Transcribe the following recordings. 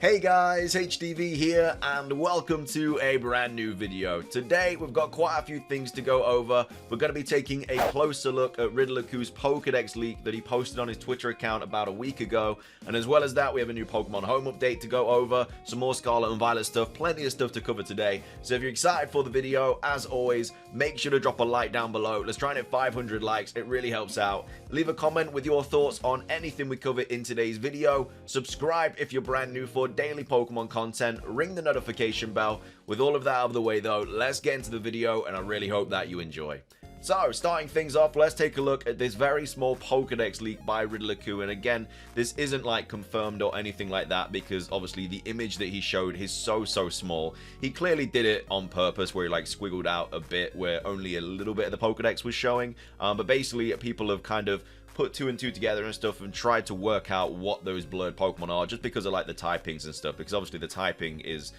Hey guys, HDvee here, and welcome to a brand new video. Today, we've got quite a few things to go over. We're going to be taking a closer look at Riddler's Pokedex leak that he posted on his Twitter account about a week ago. And as well as that, we have a new Pokemon Home update to go over, some more Scarlet and Violet stuff, plenty of stuff to cover today. So if you're excited for the video, as always, make sure to drop a like down below. Let's try and hit 500 likes, it really helps out. Leave a comment with your thoughts on anything we cover in today's video. Subscribe if you're brand new for daily Pokemon content, ring the notification bell. With all of that out of the way though, let's get into the video, and I really hope that you enjoy. So, starting things off, let's take a look at this very small Pokedex leak by Riddler, and again, this isn't like confirmed or anything like that, because obviously the image that he showed is so small. He clearly did it on purpose, where he like squiggled out a bit where only a little bit of the Pokedex was showing, but basically people have kind of put two and two together and stuff and tried to work out what those blurred Pokemon are, just because of like the typings and stuff, because obviously the typing is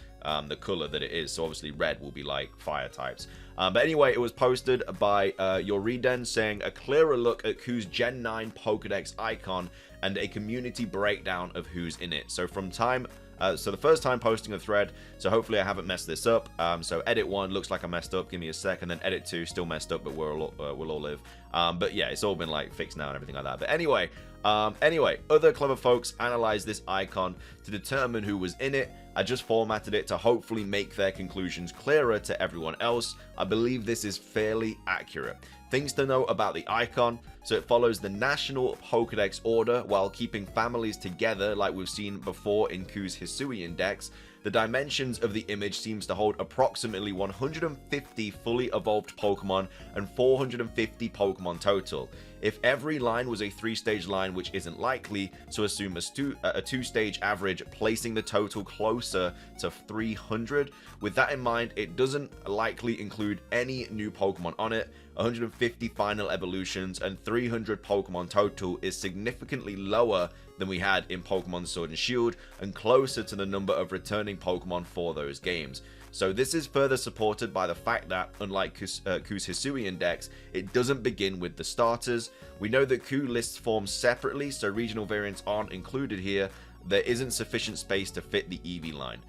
the color that it is, so obviously red will be like fire types. But anyway, it was posted by Yoriden saying a clearer look at who's Gen 9 Pokedex icon and a community breakdown of who's in it. So from time so the first time posting a thread, so hopefully I haven't messed this up. So edit 1 looks like I messed up, give me a sec, and then edit 2 still messed up, but we'll all live. But yeah, it's all been like fixed now and everything like that. But anyway, other clever folks analyzed this icon to determine who was in it. I just formatted it to hopefully make their conclusions clearer to everyone else. I believe this is fairly accurate. Things to know about the icon: so it follows the national Pokedex order while keeping families together like we've seen before in Q's Hisuian Dex. The dimensions of the image seems to hold approximately 150 fully evolved Pokemon and 450 Pokemon total. If every line was a 3-stage line, which isn't likely, so assume a 2-stage average, placing the total closer to 300. With that in mind, it doesn't likely include any new Pokemon on it. 150 final evolutions and 300 Pokemon total is significantly lower than we had in Pokemon Sword and Shield, and closer to the number of returning Pokemon for those games. So this is further supported by the fact that, unlike Q's Hisuian Dex, it doesn't begin with the starters. We know that Q lists forms separately, so regional variants aren't included here. There isn't sufficient space to fit the Eevee line.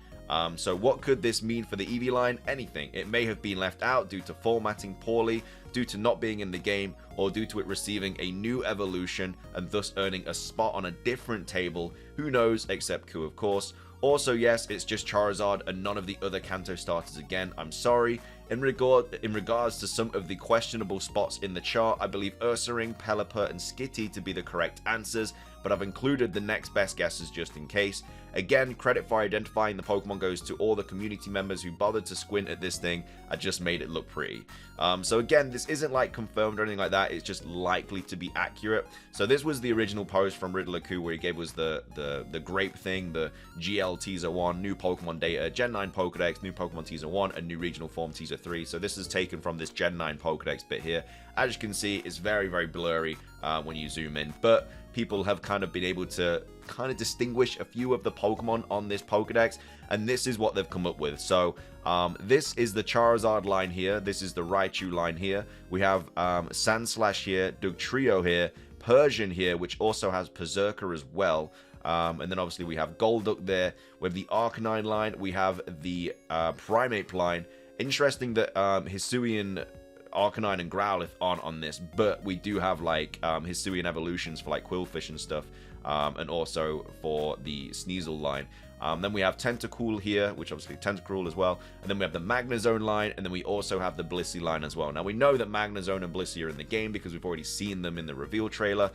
So what could this mean for the Eevee line? Anything. It may have been left out due to formatting poorly, due to not being in the game, or due to it receiving a new evolution and thus earning a spot on a different table. Who knows, except Q, of course. Also, yes, it's just Charizard and none of the other Kanto starters again. I'm sorry. In regards to some of the questionable spots in the chart, I believe Ursaring, Pelipper, and Skitty to be the correct answers, but I've included the next best guesses just in case. Again, credit for identifying the Pokemon goes to all the community members who bothered to squint at this thing. I just made it look pretty. So again, this isn't like confirmed or anything like that, it's just likely to be accurate. So this was the original post from Riddler where he gave us the grape thing, the GL teaser 1, new Pokemon data, Gen 9 Pokedex, new Pokemon teaser 1, and new regional form teaser 3. So this is taken from this Gen 9 Pokedex bit here. As you can see, it's very blurry when you zoom in, but people have kind of been able to kind of distinguish a few of the Pokemon on this Pokedex, and this is what they've come up with. So this is the Charizard line here, this is the Raichu line here, we have Sandslash here, Dugtrio here, Persian here, which also has Berserker as well. And then obviously we have Golduck there. We have the Arcanine line, we have the Primeape line. Interesting that Hisuian, Arcanine, and Growlithe aren't on this, but we do have like Hisuian evolutions for like Quillfish and stuff, and also for the Sneasel line. Then we have Tentacool here, which obviously Tentacruel as well, and then we have the Magnezone line, and then we also have the Blissey line as well. Now we know that Magnezone and Blissey are in the game because we've already seen them in the reveal trailer.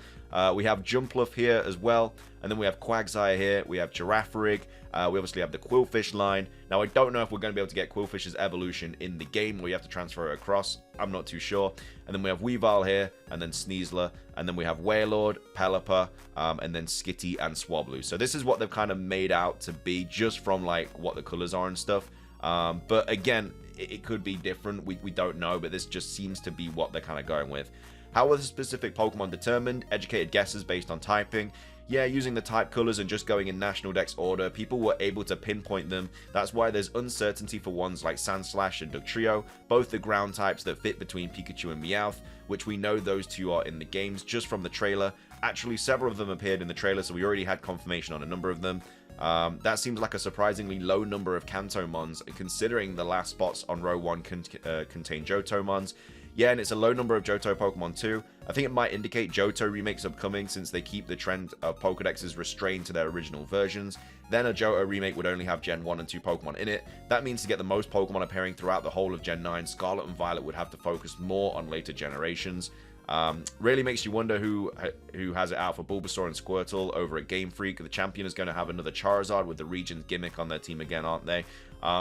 We have Jumpluff here as well, and then we have Quagsire here, we have Girafarig, we obviously have the Quillfish line. Now I don't know if we're going to be able to get Quillfish's evolution in the game where you have to transfer it across, I'm not too sure. And then we have Weavile here, and then Sneasler, and then we have Wailord, Pelipper, and then Skitty and Swablu. So this is what they've kind of made out to be, just from like what the colors are and stuff. But again, it could be different, we don't know, but this just seems to be what they're kind of going with. How are the specific Pokemon determined? Educated guesses based on typing. Yeah, using the type colors and just going in National Dex order, people were able to pinpoint them. That's why there's uncertainty for ones like Sandslash and Dugtrio, both the ground types that fit between Pikachu and Meowth, which we know those two are in the games just from the trailer. Actually, several of them appeared in the trailer, so we already had confirmation on a number of them. That seems like a surprisingly low number of Kantomons, considering the last spots on row 1 contain Johtomons. Yeah, and it's a low number of Johto Pokemon too. I think it might indicate Johto remakes upcoming, since they keep the trend of Pokedexes restrained to their original versions. Then a Johto remake would only have Gen 1 and 2 Pokemon in it. That means to get the most Pokemon appearing throughout the whole of Gen 9, Scarlet and Violet would have to focus more on later generations. Really makes you wonder who has it out for Bulbasaur and Squirtle over at Game Freak. The champion is going to have another Charizard with the Regions gimmick on their team again, aren't they?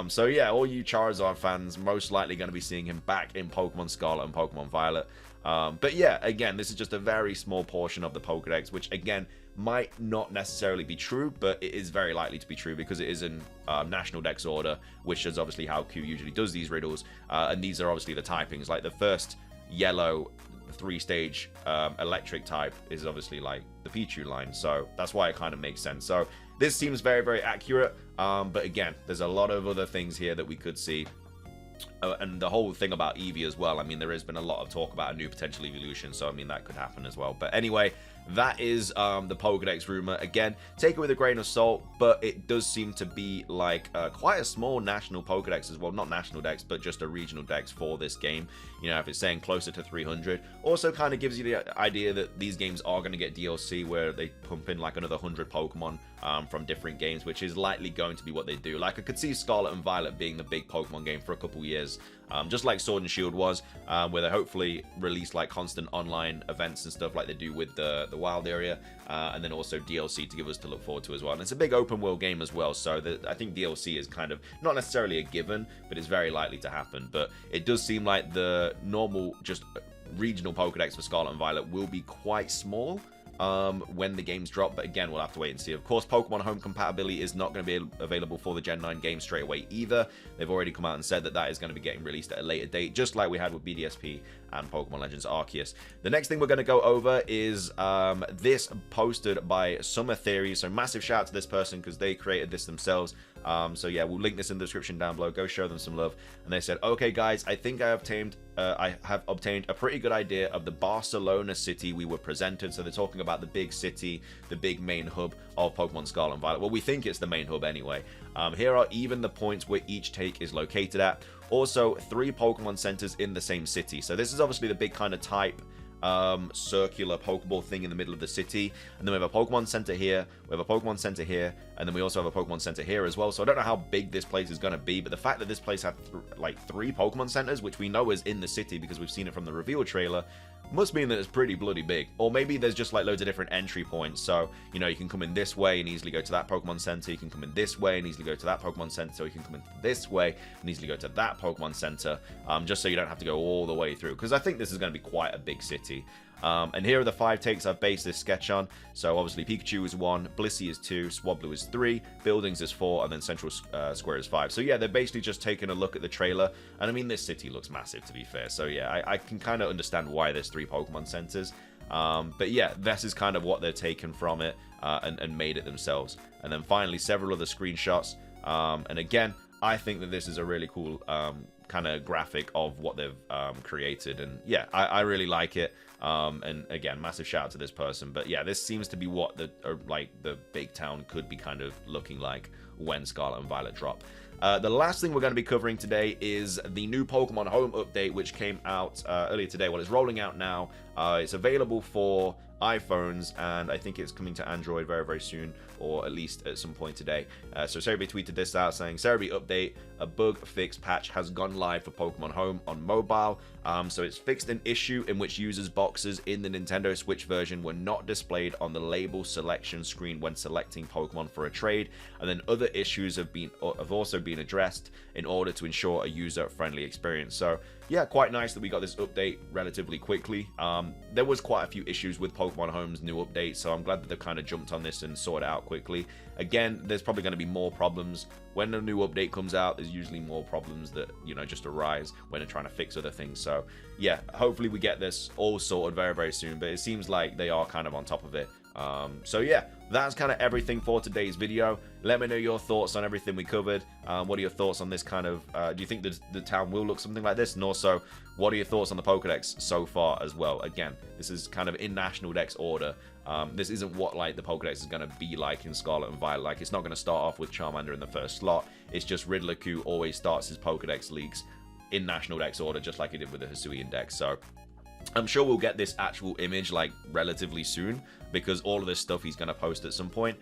So yeah, all you Charizard fans most likely going to be seeing him back in Pokemon Scarlet and Pokemon Violet. But yeah, again, this is just a very small portion of the Pokedex, which again might not necessarily be true, but it is very likely to be true because it is in National Dex order, which is obviously how Q usually does these riddles. And these are obviously the typings. Like the first yellow 3-stage electric type is obviously like the Pichu line, so that's why it kind of makes sense. So this seems very, very accurate, but again, there's a lot of other things here that we could see. And the whole thing about Eevee as well, I mean, there has been a lot of talk about a new potential evolution, so I mean, that could happen as well. But anyway, that is the Pokedex rumor. Again, take it with a grain of salt, but it does seem to be like quite a small national Pokedex as well. Not national dex, but just a regional dex for this game. You know, if it's saying closer to 300, also kind of gives you the idea that these games are going to get DLC where they pump in like another 100 Pokemon from different games, which is likely going to be what they do. Like I could see Scarlet and Violet being the big Pokemon game for a couple years, just like Sword and Shield was, where they hopefully release like constant online events and stuff like they do with the wild area, and then also DLC to give us to look forward to as well. And it's a big open world game as well, so I think DLC is kind of not necessarily a given, but it's very likely to happen. But it does seem like the normal just regional Pokedex for Scarlet and Violet will be quite small when the games drop, but again, we'll have to wait and see. Of course, Pokemon Home compatibility is not going to be available for the Gen 9 game straight away either. They've already come out and said that that is going to be getting released at a later date, just like we had with BDSP and Pokemon Legends Arceus. The next thing we're going to go over is this posted by Summer Theory, so massive shout out to this person because they created this themselves. So yeah, we'll link this in the description down below. Go show them some love. And they said, okay guys, I think I have obtained a pretty good idea of the Barcelona city we were presented. So they're talking about the big city, the big main hub of Pokemon Scarlet and Violet. Well, we think it's the main hub anyway. Here are even the points where each take is located at. Also, 3 Pokemon centers in the same city. So this is obviously the big kind of type circular Pokeball thing in the middle of the city, and then we have a Pokemon Center here, we have a Pokemon Center here, and then we also have a Pokemon Center here as well. So I don't know how big this place is going to be, but the fact that this place had like 3 Pokemon Centers, which we know is in the city because we've seen it from the reveal trailer, must mean that it's pretty bloody big. Or maybe there's just like loads of different entry points, so you know, you can come in this way and easily go to that Pokemon Center, you can come in this way and easily go to that Pokemon Center, or you can come in this way and easily go to that Pokemon Center, just so you don't have to go all the way through, because I think this is going to be quite a big city. And here are the 5 takes I've based this sketch on. So obviously Pikachu is 1, Blissey is 2, Swablu is 3, Buildings is 4, and then Central Square is 5. So yeah, they're basically just taking a look at the trailer. And I mean, this city looks massive, to be fair. So yeah, I can kind of understand why there's 3 Pokemon Centers. But yeah, this is kind of what they're taking from it and made it themselves. And then finally, several other screenshots. And again, I think that this is a really cool kind of graphic of what they've created. And yeah, I really like it. And again, massive shout out to this person. But yeah, this seems to be what the big town could be kind of looking like when Scarlet and Violet drop. The last thing we're going to be covering today is the new Pokemon Home update, which came out earlier today. Well, it's rolling out now. It's available for iPhones, and I think it's coming to Android very, very soon, or at least at some point today. So Cerebi tweeted this out saying, Cerebi update, a bug fix patch has gone live for Pokemon Home on mobile. So it's fixed an issue in which users' boxes in the Nintendo Switch version were not displayed on the label selection screen when selecting Pokemon for a trade, and then other issues have also been addressed in order to ensure a user-friendly experience. So yeah, quite nice that we got this update relatively quickly. There was quite a few issues with Pokemon Home's new update, so I'm glad that they've kind of jumped on this and sorted it out quickly. Again, there's probably going to be more problems. When a new update comes out, there's usually more problems that, you know, just arise when they're trying to fix other things. So yeah, hopefully we get this all sorted very, very soon, but it seems like they are kind of on top of it. So yeah, that's kind of everything for today's video. Let me know your thoughts on everything we covered. What are your thoughts on this kind of, do you think the town will look something like this? And also, what are your thoughts on the Pokedex so far as well? Again, this is kind of in National Dex order. This isn't what like the Pokedex is going to be like in Scarlet and Violet. Like, it's not going to start off with Charmander in the first slot. It's just Riddler-Q always starts his Pokedex leaks in National Dex order, just like he did with the Hisuian Dex. So I'm sure we'll get this actual image like relatively soon, because all of this stuff he's going to post at some point.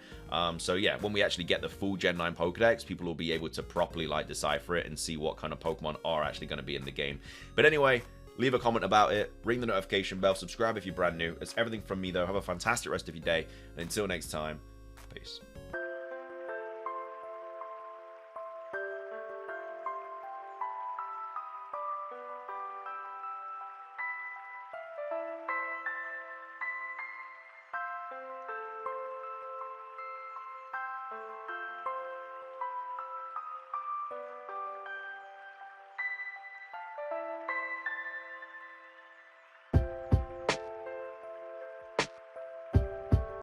So yeah, when we actually get the full Gen 9 Pokedex, people will be able to properly like decipher it and see what kind of Pokemon are actually going to be in the game. But anyway, leave a comment about it, ring the notification bell, subscribe if you're brand new. It's everything from me though. Have a fantastic rest of your day, and until next time, peace.